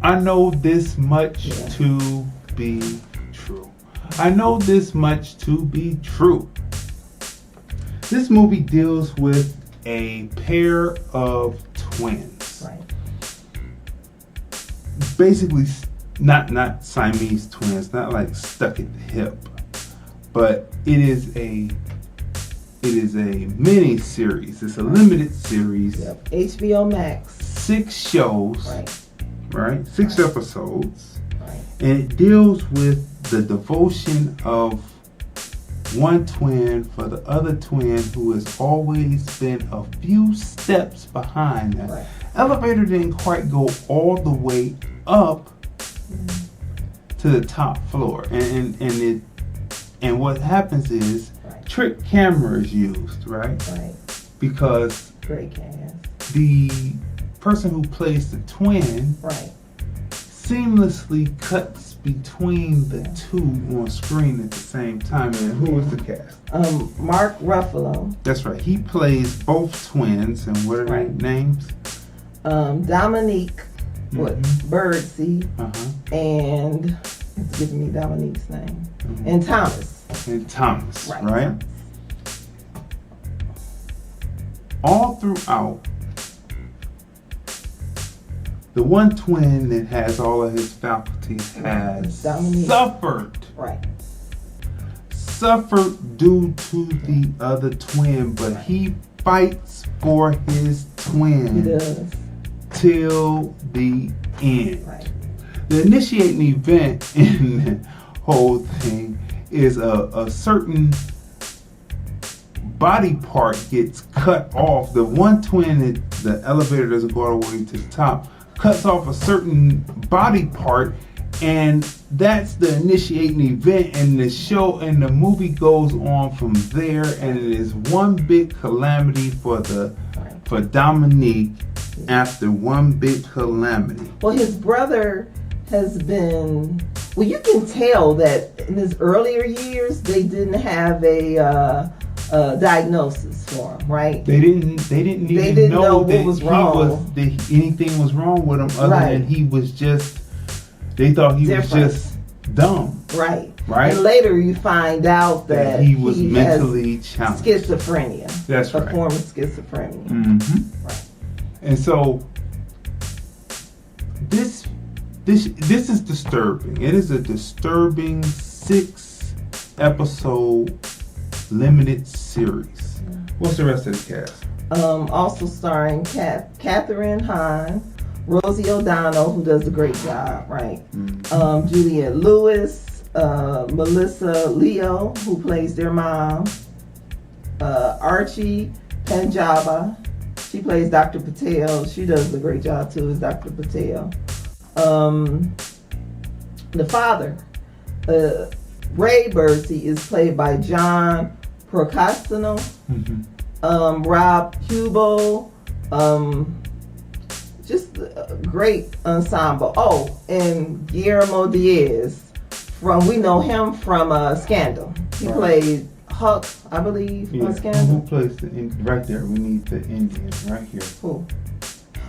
I know this much to be true. I know this much to be true. This movie deals with a pair of twins. Right. Basically, not Siamese twins, not like stuck at the hip, but it is a mini series. It's a limited series. Yep. HBO Max. 6 shows. Right? 6 episodes. Right. And it deals with the devotion of one twin for the other twin who has always been a few steps behind them. Right. Elevator didn't quite go all the way up to the top floor. And what happens is trick camera is used, right? Right. Because Great cast. the person who plays the twin Right. seamlessly cuts between the two on screen at the same time. And who was the cast? Mark Ruffalo. That's right. He plays both twins, and what are their names? Dominique Birdsey, and it's giving me Dominique's name, and Thomas. And Thomas, right? All throughout, the one twin that has all of his faculties has Dominique. suffered due to the other twin, but he fights for his twin. He does. Till the end. Right. The initiating event in the whole thing is a certain body part gets cut off. The one twin that the elevator doesn't go all the way to the top cuts off a certain body part, and that's the initiating event, and the show and the movie goes on from there, and it is one big calamity for Dominique after one big calamity. Well, his brother has been. Well, you can tell that in his earlier years they didn't have a diagnosis for him, right? They didn't even know what was wrong. Anything was wrong with him, other than he was just. They thought he was just dumb. Right. Right. And later you find out that he was mentally challenged. Schizophrenia. That's right. A form of schizophrenia. Mm-hmm. Right. And so this is disturbing. It is a disturbing 6-episode limited series. What's the rest of the cast? Also starring Catherine Hahn, Rosie O'Donnell, who does a great job, right? Mm-hmm. Juliette Lewis, Melissa Leo, who plays their mom, Archie Panjaba, she plays Dr. Patel. She does a great job too, as Dr. Patel. The father, Ray Birdsey, is played by John Procastino. Mm-hmm. Rob Hubo, just a great ensemble. Oh, and Guillermo Diaz, we know him from Scandal. He played Huck, I believe, on Scandal. Who plays right there? We need the Indian right here. Who?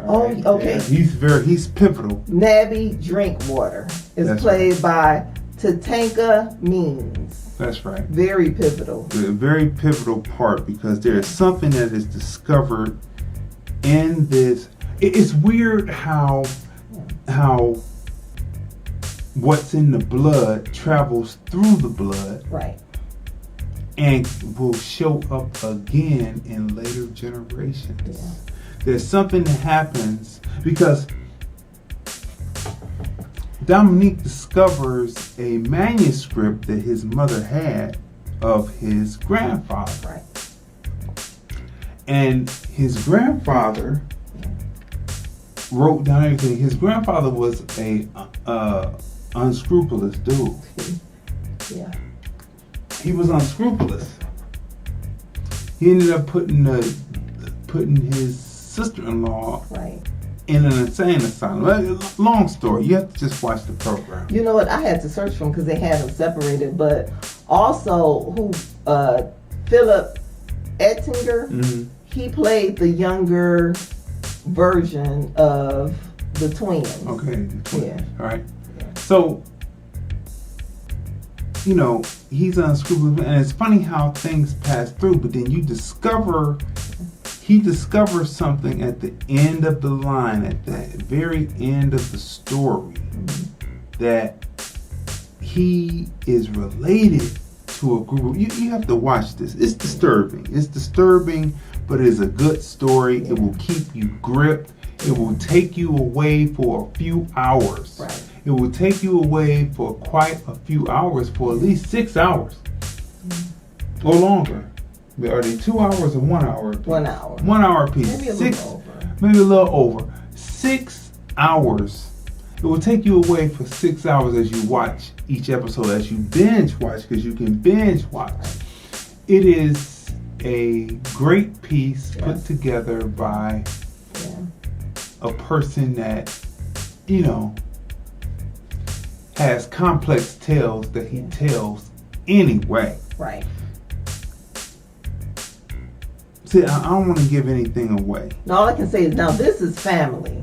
Right okay. There. He's pivotal. Nabby Drinkwater is played by Tatanka Means. That's right. Very pivotal. A very pivotal part, because there is something that is discovered in this. It's weird how what's in the blood travels through the blood. Right. And will show up again in later generations. Yeah. There's something that happens because Dominique discovers a manuscript that his mother had of his grandfather. Right. And his grandfather wrote down everything. His grandfather was a unscrupulous dude. Yeah. He was unscrupulous. He ended up putting his sister-in-law in an insane asylum. Long story. You have to just watch the program. You know what? I had to search for them because they had them separated. But also, Philip Ettinger, he played the younger version of the twins. Okay. The twins. Yeah. All right. Yeah. So, he's unscrupulous, and it's funny how things pass through, but then he discovers something at the end of the line, at the very end of the story, that he is related to a group. You have to watch this. It's disturbing. It's disturbing, but it is a good story. Yeah. It will keep you gripped. It will take you away for a few hours. Right. It will take you away for quite a few hours, for at least 6 hours or longer. Are they 2 hours or 1 hour? 1 hour. 1 hour piece. Maybe a little over. Maybe a little over. 6 hours. It will take you away for 6 hours as you watch each episode, as you binge watch, because you can binge watch. It is a great piece put together by a person that, has complex tales that he tells anyway. Right. See, I don't want to give anything away. Now, all I can say is, now this is family.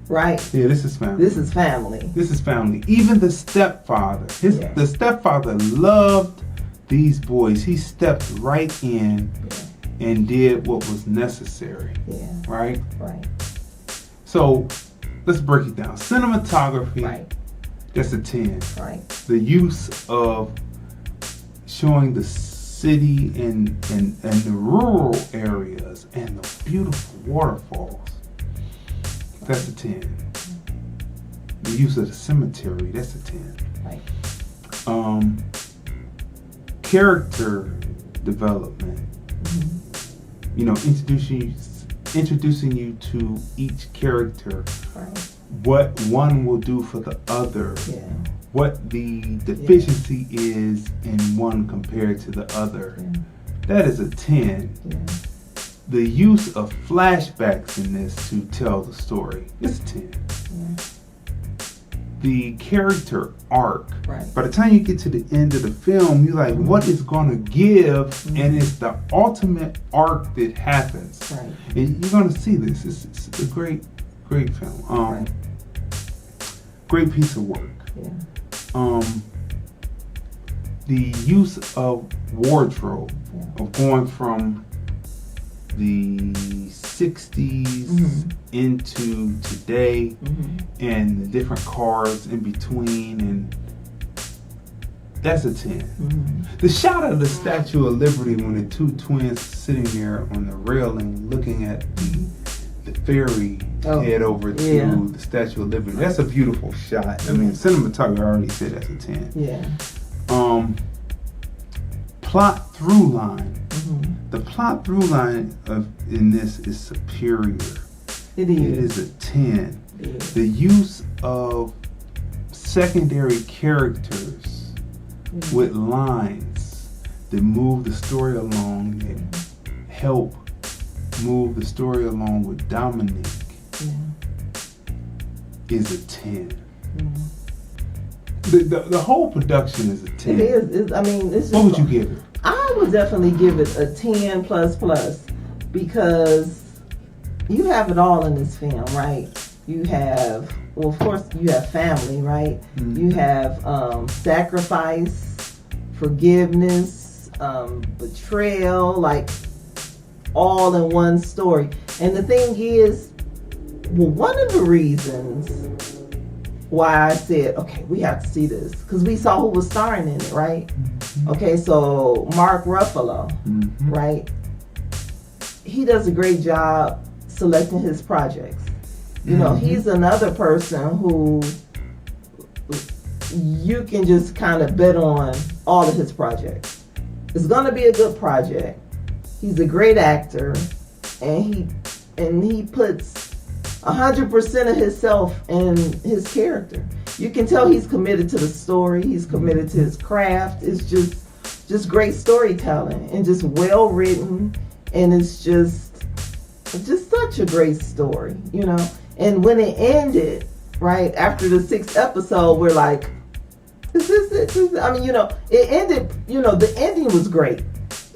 Right? Yeah, this is family. This is family. This is family. Even the stepfather. The stepfather loved these boys. He stepped right in and did what was necessary. Yeah. Right? Right. So, let's break it down. Cinematography. Right. That's a 10. Right. The use of showing the city and the rural areas and the beautiful waterfalls. That's a 10. The use of the cemetery, that's a 10. Right. Character development. Introducing you to each character. Right. What one will do for the other. Yeah. What the deficiency is in one compared to the other. Yeah. That is a 10. Yeah. The use of flashbacks in this to tell the story is a 10. Yeah. The character arc. Right. By the time you get to the end of the film, you're like, what is going to give? And it's the ultimate arc that happens. Right. And you're going to see this. It's a great film. Right. Great piece of work. Yeah. The use of wardrobe, of going from the 60s into today, and the different cars in between, and that's a 10. The shot of the Statue of Liberty when the two twins sitting there on the railing looking at the ferry head over to the Statue of Liberty, that's a beautiful shot. I mean, cinematography, I already said that's a 10. Yeah. Plot through line. The plot through line in this is superior. It is. It is a 10. Yeah. The use of secondary characters with lines that move the story along, that help move the story along with Dominic is a 10. The whole production is a 10. It is. It's just, what would you give it? I would definitely give it a 10 plus because you have it all in this film, right? You have, well, of course, you have family, right? You have sacrifice, forgiveness, betrayal, like all in one story. And the thing is, well, one of the reasons why I said, okay, we have to see this, because we saw who was starring in it, right? Okay, so Mark Ruffalo, right? He does a great job selecting his projects. You know, he's another person who you can just kind of bet on all of his projects. It's gonna be a good project. He's a great actor, and he puts 100% of himself in his character. You can tell he's committed to the story. He's committed to his craft. It's just great storytelling and just well written, and it's just such a great story, you know. And when it ended, right after the 6th episode, we're like, is this it? I mean, you know, it ended. You know, the ending was great.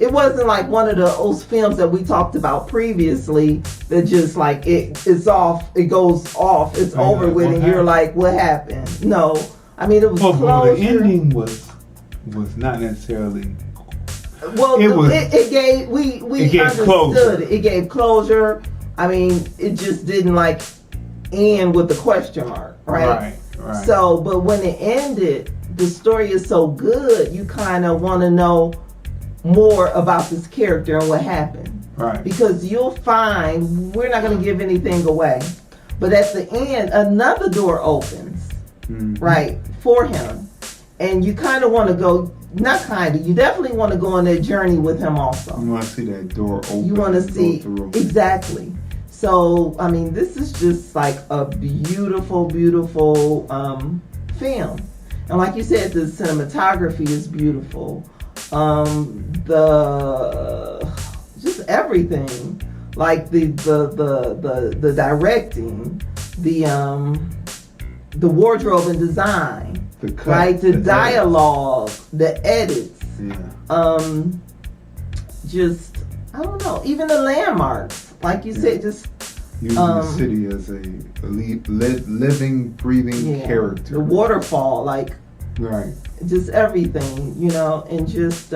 it wasn't like one of those films that we talked about previously that just like it's off, it goes off, it's over with, and you're like, what happened? No, I mean it was Well, closure. the ending was not necessarily. Well, it gave understood closure. it. It gave closure. I mean, it just didn't like end with the question mark, right? Right. So, but when it ended, the story is so good, you kind of want to know more about this character and what happened. Right. Because you'll find, we're not going to give anything away, but at the end, another door opens, right, for him. And you kind of want to go, not kind of, you definitely want to go on that journey with him also. You want to see that door open. You want to see, exactly. So, I mean, this is just like a beautiful, beautiful film. And like you said, the cinematography is beautiful. Just everything, like the directing, the wardrobe and design, the cut, right? The dialogue, the edits. Yeah. Just, I don't know. Even the landmarks, like you said, just using the city as a living, breathing character. The waterfall, like. Right. Just everything, you know, and just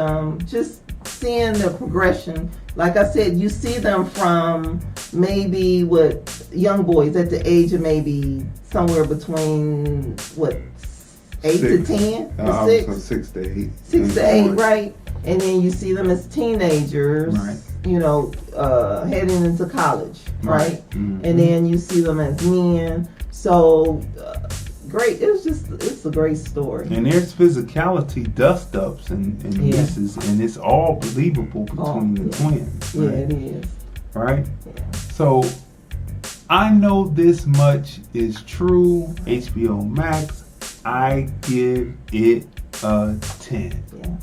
seeing the progression. Like I said, you see them from maybe young boys at the age of maybe somewhere between 8 to 10, or 6, so 6 to 8, 6 to 8, right? And then you see them as teenagers, right. You know, heading into college, right? Mm-hmm. And then you see them as men. So. Great. It's a great story. And there's physicality, dust ups and misses, and it's all believable between the twins. Right? Yeah, it is. Right? Yeah. So I know this much is true. HBO Max, I give it a 10. Yeah.